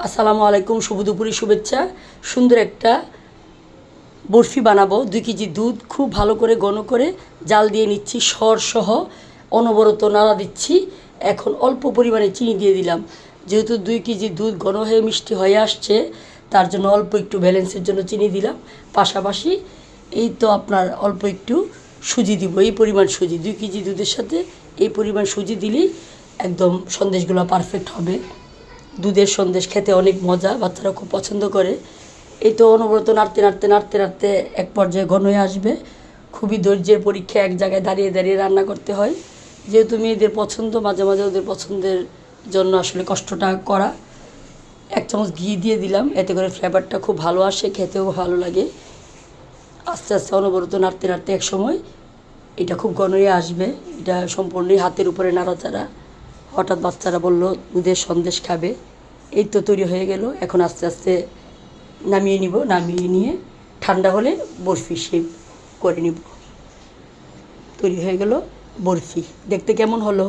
আসসালামু আলাইকুম, শুভ দুপুরের শুভেচ্ছা। সুন্দর একটা বরফি বানাবো। 2 কেজি দুধ খুব ভালো করে ঘন করে জাল দিয়ে নিচ্ছি, সহ অনবরত নাড়া দিচ্ছি। এখন অল্প পরিমাণে চিনি দিয়ে দিলাম। যেহেতু 2 কেজি দুধ ঘন হয়ে মিষ্টি হয়ে আসছে, তার জন্য অল্প একটু ব্যালেন্সের জন্য চিনি দিলাম। পাশাপাশি এই তো আপনার অল্প একটু সুজি দিব। এই পরিমাণ সুজি, 2 কেজি দুধের সাথে এই পরিমাণ সুজি দিলেই একদম সন্দেশগুলো পারফেক্ট হবে। দুধের সন্দেশ খেতে অনেক মজা, বাচ্চারা খুব পছন্দ করে। এই তো অনবরত নাড়তে নাড়তে নাড়তে নাড়তে এক পর্যায়ে ঘন হয়ে আসবে। খুবই ধৈর্যের পরীক্ষা, এক জায়গায় দাঁড়িয়ে দাঁড়িয়ে রান্না করতে হয়। যেহেতু মেয়েদের পছন্দ, মাঝে মাঝে ওদের পছন্দের জন্য আসলে কষ্টটা করা। 1 চামচ ঘি দিয়ে দিলাম, এতে করে ফ্লেভারটা খুব ভালো আসে, খেতেও ভালো লাগে। আস্তে আস্তে অনবরত নাড়তে নাড়তে এক সময় এটা খুব ঘন হয়ে আসবে। এটা সম্পূর্ণই হাতের উপরে নাড়াচাড়া। হঠাৎ বাচ্চারা বলল দুধের সন্দেশ খাবে। এই তো তৈরি হয়ে গেল। এখন আস্তে আস্তে নামিয়ে নিব। নামিয়ে নিয়ে ঠান্ডা হলে বরফি শেপ করে নিব। তৈরি হয়ে গেল বরফি। দেখতে কেমন হলো?